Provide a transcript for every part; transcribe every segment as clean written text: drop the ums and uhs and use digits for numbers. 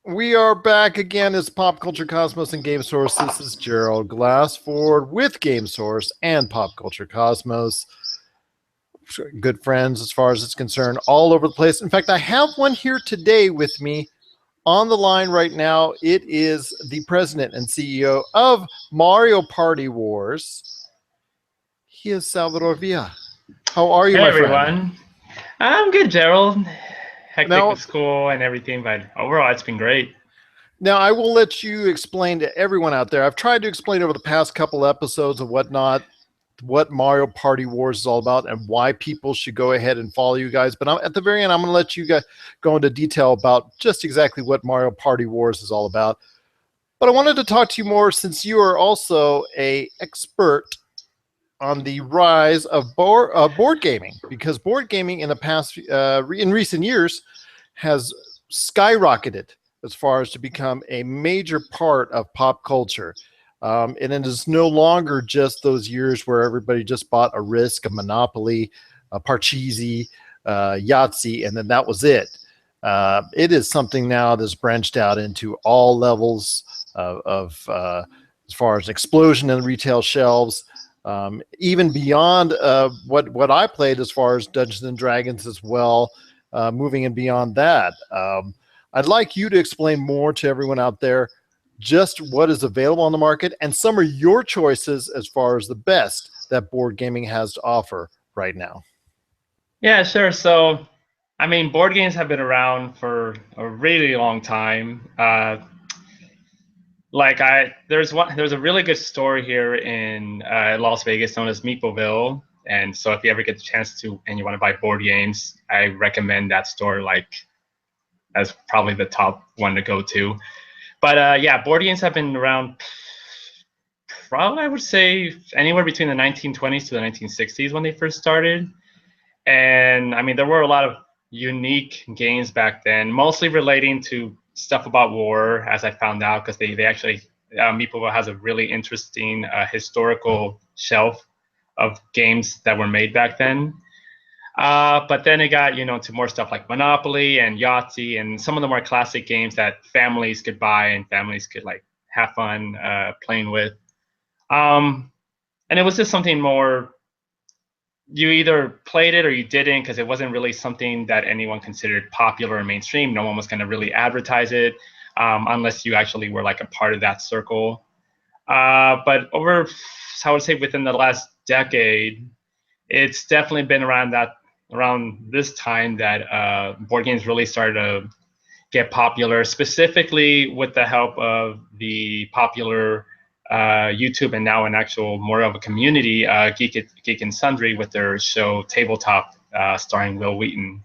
We are back again as Pop Culture Cosmos and Game Source. This is Gerald Glassford with Game Source and Pop Culture Cosmos. Good friends as far as it's concerned, all over the place. In fact, I have one here today with me on the line right now. It is the president and CEO of Mario Party Wars. He is Salvador Villa. How are you, Hey my friend? everyone. I'm good, Gerald. Hectic Now, with school and everything, but overall it's been great. Now, I will let you explain to everyone out there. I've tried to explain over the past couple episodes and whatnot what Mario Party Wars is all about and why people should go ahead and follow you guys. But at the very end, I'm going to let you guys go into detail about just exactly what Mario Party Wars is all about. But I wanted to talk to you more since you are also an expert on the rise of board gaming, because board gaming in the past, in recent years, has skyrocketed as far as to become a major part of pop culture. And it is no longer just those years where everybody just bought a Risk, a Monopoly, a Parcheesi, Yahtzee, and then that was it. It is something now that's branched out into all levels of as far as explosion in retail shelves, even beyond what I played as far as Dungeons and Dragons as well, moving and beyond that. I'd like you to explain more to everyone out there just what is available on the market and some of your choices as far as the best that board gaming has to offer right now. Yeah, sure. So, I mean, board games have been around for a really long time. There's a really good store here in Las Vegas known as Meepleville. And so if you ever get the chance to and you want to buy board games, I recommend that store as probably the top one to go to. But yeah, board games have been around probably, I would say, anywhere between the 1920s to the 1960s when they first started. And I mean, there were a lot of unique games back then, mostly relating to stuff about war, as I found out, because they actually, Meeple has a really interesting historical shelf of games that were made back then. But then it got, to more stuff like Monopoly and Yahtzee and some of the more classic games that families could buy and families could like have fun playing with. And it was just something more, you either played it or you didn't, because it wasn't really something that anyone considered popular or mainstream. No one was going to really advertise it unless you actually were like a part of that circle. But over, I would say within the last decade, it's definitely been around this time that board games really started to get popular, specifically with the help of the popular YouTube and now an actual more of a community, Geek and Sundry, with their show Tabletop, starring Will Wheaton.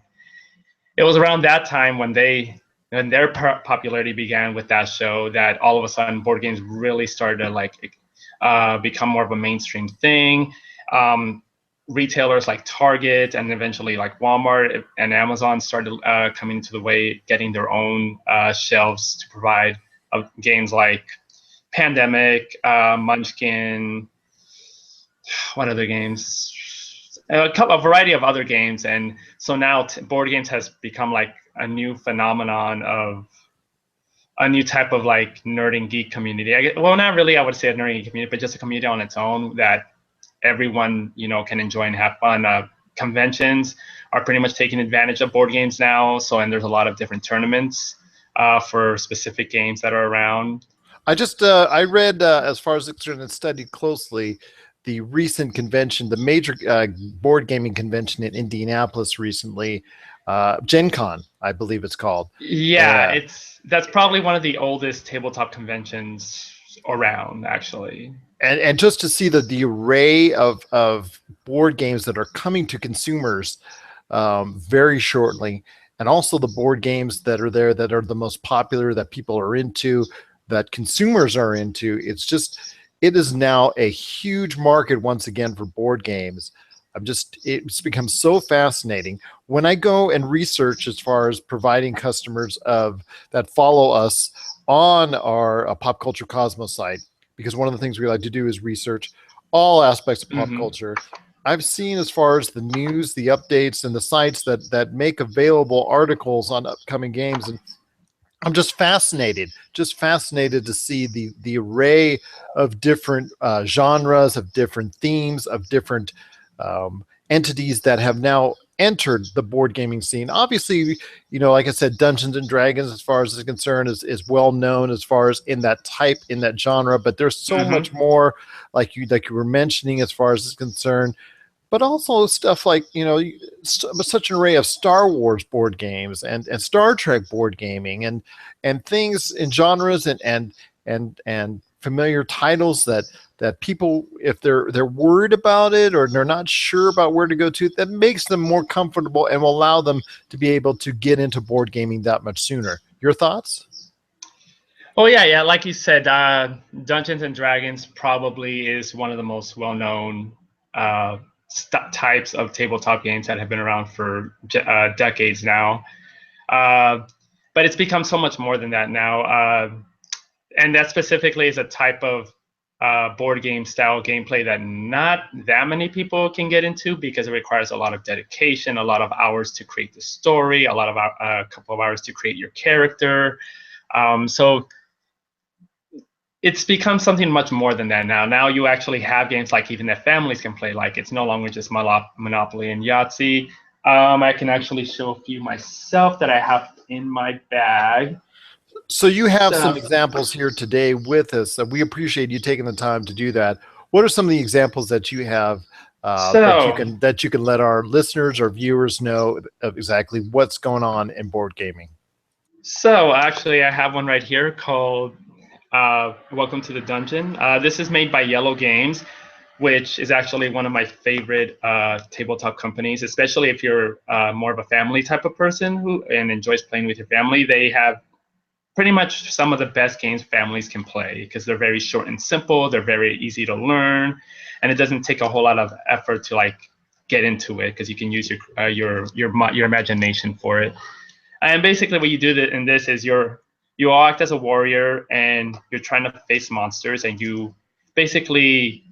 It was around that time when their popularity began with that show that all of a sudden board games really started to become more of a mainstream thing. Retailers like Target and eventually like Walmart and Amazon started coming into the way, getting their own shelves to provide games like Pandemic, Munchkin, what other games? A variety of other games, and so now board games has become like a new phenomenon of a new type of like nerd and geek community. Well, not really, I would say a nerd and geek community, but just a community on its own that everyone can enjoy and have fun. Conventions are pretty much taking advantage of board games now, and there's a lot of different tournaments for specific games that are around. I read as far as it's and studied closely the recent convention, the major board gaming convention in Indianapolis recently, Gen Con, I believe it's called. Yeah, that's probably one of the oldest tabletop conventions around, actually. And just to see the array of board games that are coming to consumers very shortly, and also the board games that are there that are the most popular, that people are into, that consumers are into. It is now a huge market once again for board games. It's become so fascinating when I go and research as far as providing customers that follow us on our Pop Culture Cosmos site, because one of the things we like to do is research all aspects of pop culture. I've seen as far as the news, the updates, and the sites that make available articles on upcoming games, and I'm just fascinated to see the array of different genres, of different themes, of different entities that have now entered the board gaming scene. Obviously, like I said, Dungeons and Dragons, as far as is concerned, is well known as far as in that type, in that genre. But there's so much more, like you were mentioning, as far as is concerned, but also stuff like such an array of Star Wars board games and Star Trek board gaming and things in genres and familiar titles that people, if they're worried about it or they're not sure about where to go to, that makes them more comfortable and will allow them to be able to get into board gaming that much sooner. Your thoughts? Oh yeah. Like you said, Dungeons and Dragons probably is one of the most well-known types of tabletop games that have been around for decades now. Uh, but it's become so much more than that now, and that specifically is a type of board game style gameplay that not that many people can get into because it requires a lot of dedication, a lot of hours to create the story, a couple of hours to create your character. So it's become something much more than that now. Now you actually have games like even that families can play. Like it's no longer just Monopoly and Yahtzee. I can actually show a few myself that I have in my bag. So you have some So, examples here today with us. We appreciate you taking the time to do that. What are some of the examples that you have so, that you can let our listeners or viewers know of exactly what's going on in board gaming? so actually, I have one right here called Welcome to the Dungeon. This is made by Yellow Games, which is actually one of my favorite tabletop companies, especially if you're more of a family type of person who and enjoys playing with your family. They have pretty much some of the best games families can play because they're very short and simple. They're very easy to learn, and it doesn't take a whole lot of effort to like get into it because you can use your imagination for it. And basically, what you do in this is you act as a warrior and you're trying to face monsters, and you basically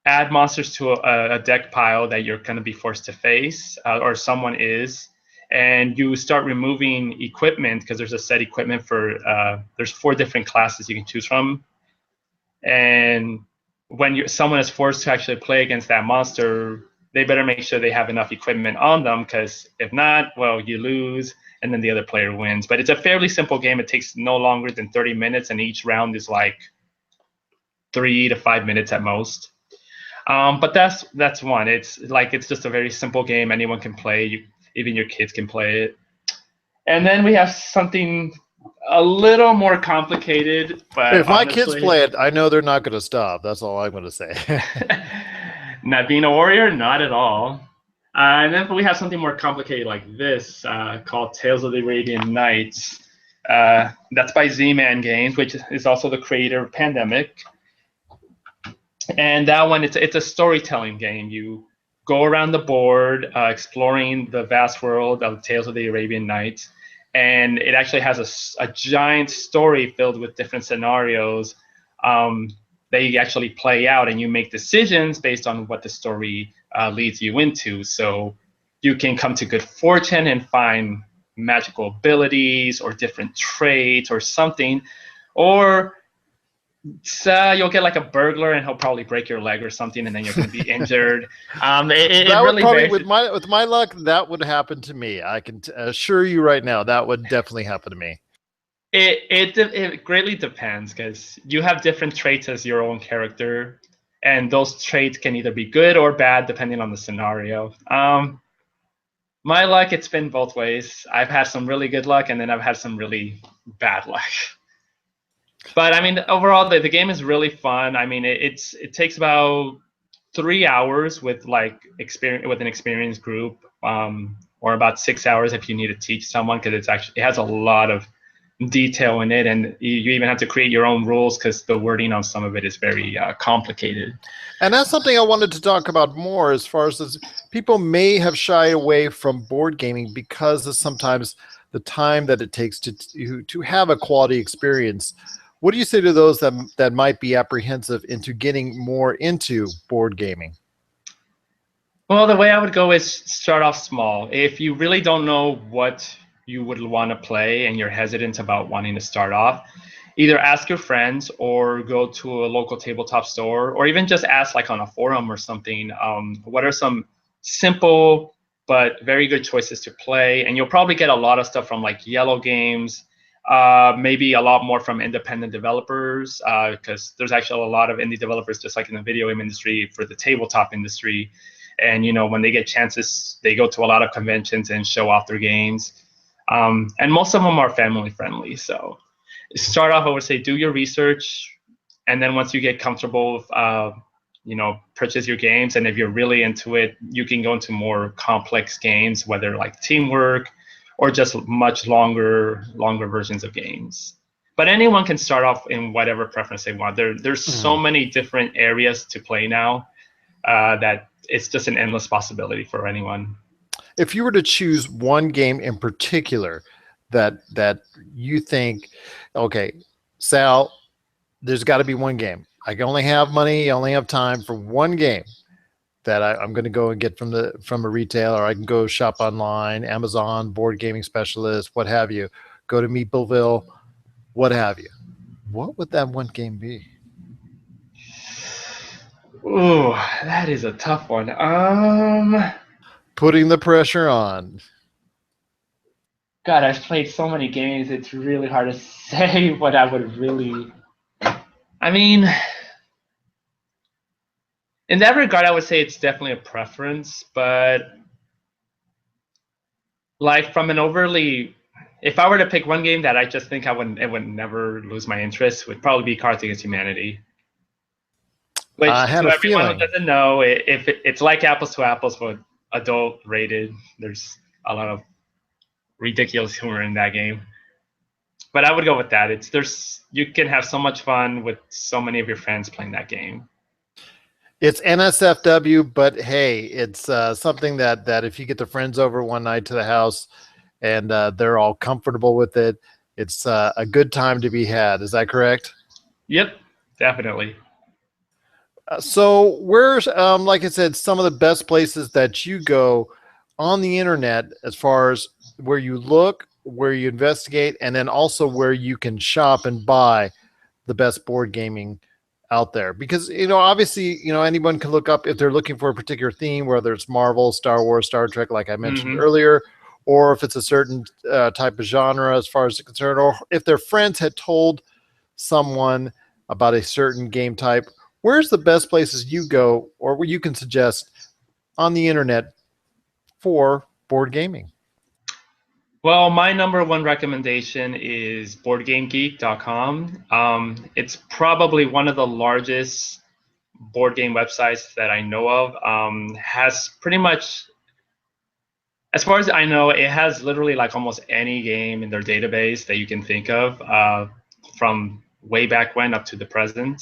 add monsters to a deck pile that you're going to be forced to face, or someone is, and you start removing equipment because there's a set equipment for there's 4 different classes you can choose from, and when someone is forced to actually play against that monster, they better make sure they have enough equipment on them because if not, well, you lose and then the other player wins. But it's a fairly simple game. It takes no longer than 30 minutes, and each round is like 3 to 5 minutes at most. But that's one. It's just a very simple game. Anyone can play. Even your kids can play it. And then we have something a little more complicated, but If my kids honestly, play it, I know they're not going to stop. That's all I'm going to say. not being a warrior, not at all. And then we have something more complicated like this called Tales of the Arabian Nights. That's by Z-Man Games, which is also the creator of Pandemic. And that one, it's a storytelling game. You go around the board exploring the vast world of Tales of the Arabian Nights, and it actually has a giant story filled with different scenarios that you actually play out, and you make decisions based on what the story leads you into. So you can come to good fortune and find magical abilities or different traits or something, or so you'll get like a burglar and he'll probably break your leg or something, and then you're going to be injured. It That would really probably, varies. with my luck, that would happen to me. I can assure you right now, that would definitely happen to me. It greatly depends because you have different traits as your own character, and those traits can either be good or bad depending on the scenario. My luck, it's been both ways. I've had some really good luck, and then I've had some really bad luck. But I mean, overall, the game is really fun. I mean, it takes about 3 hours with an experienced group, or about 6 hours if you need to teach someone because it has a lot of detail in it, and you even have to create your own rules because the wording on some of it is very complicated. And that's something I wanted to talk about more as far as people may have shied away from board gaming because of sometimes the time that it takes to have a quality experience. What do you say to those that might be apprehensive into getting more into board gaming? Well, the way I would go is start off small. If you really don't know what you would want to play and you're hesitant about wanting to start off, either ask your friends or go to a local tabletop store, or even just ask like on a forum or something, what are some simple but very good choices to play. And you'll probably get a lot of stuff from like Yellow Games, maybe a lot more from independent developers, because there's actually a lot of indie developers, just like in the video game industry, for the tabletop industry. And when they get chances, they go to a lot of conventions and show off their games. And most of them are family friendly. So start off, I would say, do your research, and then once you get comfortable, purchase your games. And if you're really into it, you can go into more complex games, whether like teamwork or just much longer versions of games. But anyone can start off in whatever preference they want. There's so Mhm. many different areas to play now, that it's just an endless possibility for anyone. If you were to choose one game in particular that you think, okay, Sal, there's got to be one game. I can only have money, I only have time for one game that I'm going to go and get from a retailer. I can go shop online, Amazon, Board Gaming Specialist, what have you. Go to Meepleville, what have you. What would that one game be? Ooh, that is a tough one. Putting the pressure on. God, I've played so many games. It's really hard to say what I would really. I mean, in that regard, I would say it's definitely a preference, but like from an overly, if I were to pick one game that I just think it would never lose my interest, would probably be Cards Against Humanity. I Which, had to a everyone who feeling. doesn't know, it's like apples to apples, but adult rated. There's a lot of ridiculous humor in that game. But I would go with that. You can have so much fun with so many of your friends playing that game. It's NSFW, but hey, it's something that if you get the friends over one night to the house and they're all comfortable with it, it's a good time to be had. Is that correct? Yep, definitely. So, where's like I said, some of the best places that you go on the internet as far as where you look, where you investigate, and then also where you can shop and buy the best board gaming out there? Because obviously, anyone can look up if they're looking for a particular theme, whether it's Marvel, Star Wars, Star Trek, like I mentioned Hmm. earlier, or if it's a certain type of genre as far as it's concerned, or if their friends had told someone about a certain game type. Where's the best places you go, or where you can suggest on the internet for board gaming? Well, my number one recommendation is BoardGameGeek.com. It's probably one of the largest board game websites that I know of. Has pretty much, as far as I know, it has literally like almost any game in their database that you can think of, from way back when up to the present.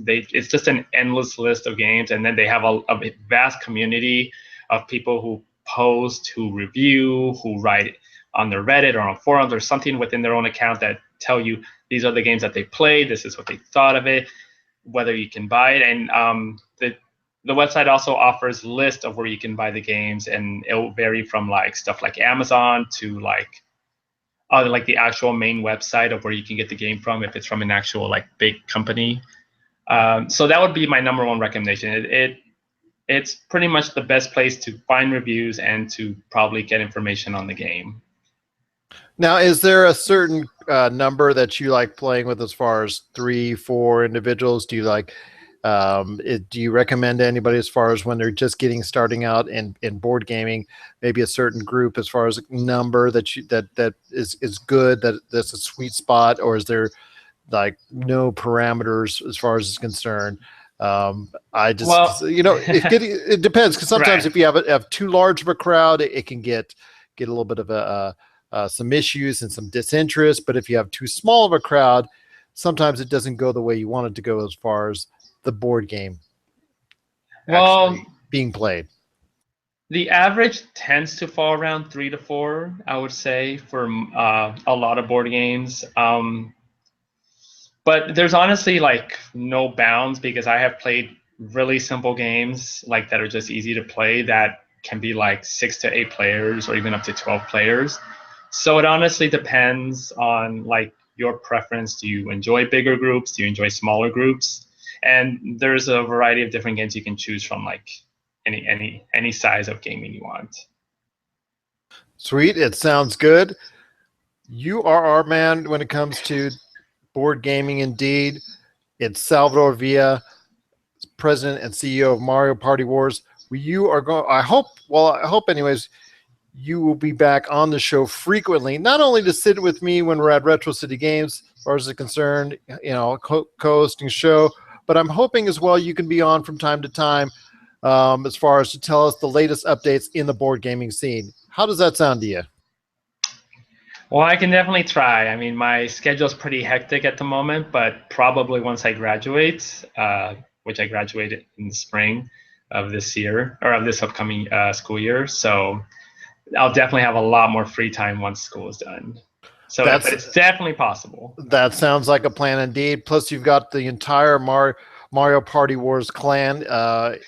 It's just an endless list of games, and then they have a vast community of people who post, who review, who write on their Reddit or on forums or something within their own account that tell you these are the games that they played, this is what they thought of it, whether you can buy it. And the website also offers list of where you can buy the games, and it will vary from like stuff like Amazon to like the actual main website of where you can get the game from if it's from an actual like big company. So that would be my number one recommendation. It's pretty much the best place to find reviews and to probably get information on the game. Now, is there a certain number that you like playing with as far as 3, 4 individuals? Do you like, do you recommend to anybody as far as when they're just getting starting out in board gaming, maybe a certain group as far as number that is good, that's a sweet spot, or is there like no parameters as far as it's concerned? I just, 'cause, Well, it depends, because sometimes right. if you have too large of a crowd, it can get a little bit of some issues and some disinterest. But if you have too small of a crowd, sometimes it doesn't go the way you want it to go as far as the board game Well, actually being played. the average tends to fall around 3 to 4, I would say, for a lot of board games. But there's honestly like no bounds, because I have played really simple games like that are just easy to play that can be like 6 to 8 players or even up to 12 players. So it honestly depends on like your preference. Do you enjoy bigger groups? Do you enjoy smaller groups? And there's a variety of different games you can choose from, like any size of gaming you want. Sweet. It sounds good. You are our man when it comes to board gaming, indeed. It's Salvador Villa, president and CEO of Mario Party Wars. You are going, I hope, anyways, you will be back on the show frequently, not only to sit with me when we're at Retro City Games, as far as it's concerned, co-hosting show, but I'm hoping as well you can be on from time to time as far as to tell us the latest updates in the board gaming scene. How does that sound to you? Well, I can definitely try. I mean, my schedule's pretty hectic at the moment, but probably once I graduate, which I graduated in the spring of this year or of this upcoming school year, so I'll definitely have a lot more free time once school is done. So, That's but it's definitely possible. That sounds like a plan indeed. Plus, you've got the entire Mario Party Wars clan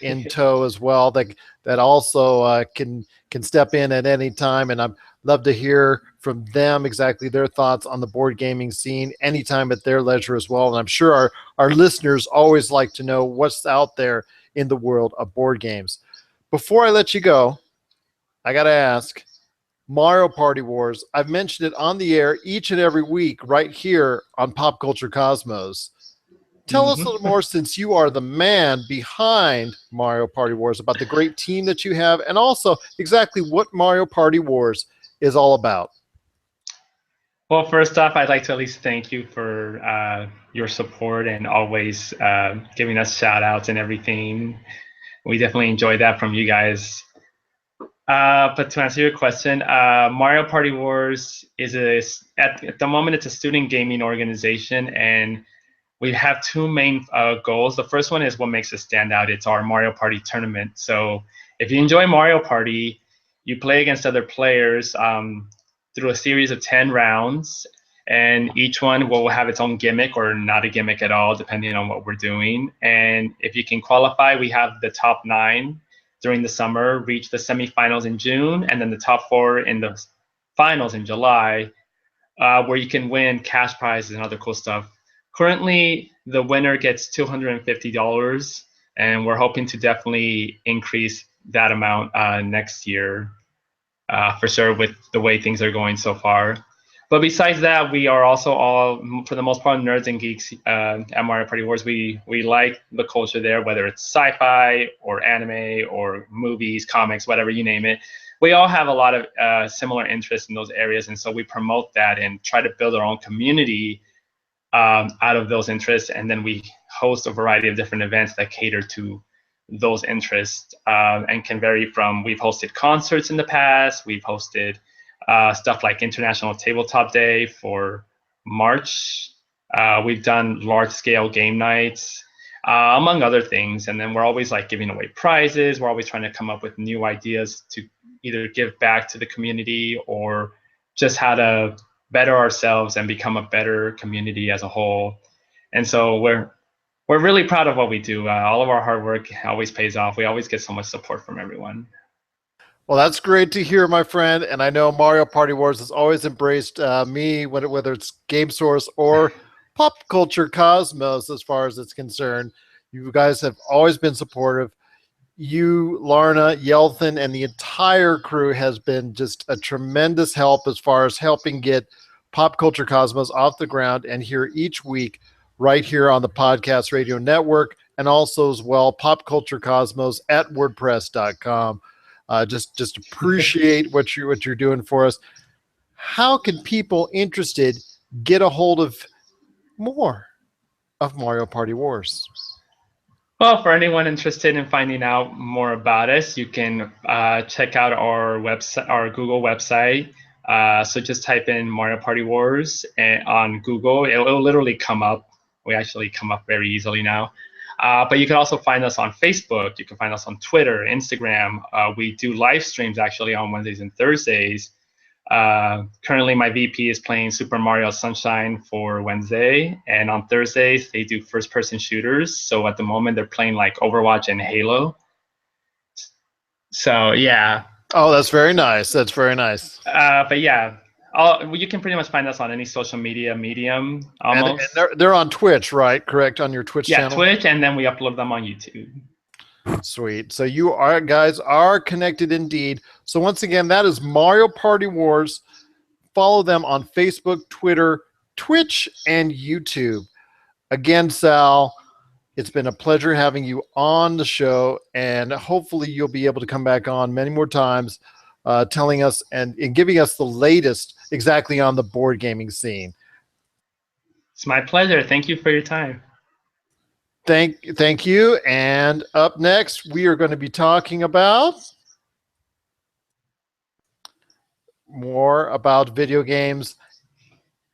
in tow as well. That also can step in at any time, and I'd love to hear from them exactly their thoughts on the board gaming scene anytime at their leisure as well. And I'm sure our listeners always like to know what's out there in the world of board games. Before I let you go, I got to ask. Mario Party Wars. I've mentioned it on the air each and every week right here on Pop Culture Cosmos. Tell us a little Mm-hmm. more, since you are the man behind Mario Party Wars, about the great team that you have and also exactly what Mario Party Wars is all about. Well, first off, I'd like to at least thank you for your support and always giving us shout outs and everything. We definitely enjoy that from you guys. But to answer your question, Mario Party Wars is at the moment it's a student gaming organization, and we have two main goals. The first one is what makes us stand out. It's our Mario Party tournament. So if you enjoy Mario Party, you play against other players through a series of 10 rounds, and each one will have its own gimmick or not a gimmick at all, depending on what we're doing. And if you can qualify, we have the top 9 during the summer reach the semifinals in June, and then the top 4 in the finals in July, where you can win cash prizes and other cool stuff. Currently, the winner gets $250, and we're hoping to definitely increase that amount next year for sure with the way things are going so far. But besides that, we are also all, for the most part, nerds and geeks at Mario Party Wars. We like the culture there, whether it's sci-fi or anime or movies, comics, whatever you name it. We all have a lot of similar interests in those areas, and so we promote that and try to build our own community out of those interests. And then we host a variety of different events that cater to those interests and can vary from, we've hosted concerts in the past, we've hosted stuff like International Tabletop Day for March. We've done large scale game nights, among other things. And then we're always like giving away prizes. We're always trying to come up with new ideas to either give back to the community or just how to better ourselves and become a better community as a whole. And so we're really proud of what we do. All of our hard work always pays off. We always get so much support from everyone. Well, that's great to hear, my friend. And I know Mario Party Wars has always embraced me, whether it's Game Source or Pop Culture Cosmos, as far as it's concerned. You guys have always been supportive. You, Larna, Yelthin, and the entire crew has been just a tremendous help as far as helping get Pop Culture Cosmos off the ground and here each week right here on the Podcast Radio Network, and also as well Pop Culture Cosmos at WordPress.com. Just appreciate what you're doing for us. How can people interested get a hold of more of Mario Party Wars? Well, for anyone interested in finding out more about us, you can check out our website, our Google website. So just type in Mario Party Wars on Google. It'll literally come up. We actually come up very easily now. But you can also find us on Facebook. You can find us on Twitter, Instagram. We do live streams actually on Wednesdays and Thursdays. Currently, my VP is playing Super Mario Sunshine for Wednesday, and on Thursdays they do first-person shooters. So at the moment they're playing like Overwatch and Halo. So yeah. Oh, that's very nice. That's very nice. But yeah, Well, you can pretty much find us on any social media medium And almost. they're on Twitch, right? Correct, on your Twitch Yeah, channel? Twitch, and then we upload them on YouTube. Sweet. So you are guys are connected indeed. So once again, that is Mario Party Wars. Follow them on Facebook, Twitter, Twitch, and YouTube. Again, Sal, it's been a pleasure having you on the show, and hopefully you'll be able to come back on many more times, telling us and giving us the latest exactly on the board gaming scene. It's my pleasure. Thank you for your time. Thank you. And up next, we are going to be talking about more about video games,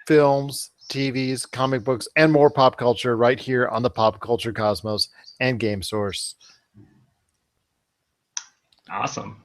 films, TVs, comic books, and more pop culture right here on the Pop Culture Cosmos and Game Source. Awesome.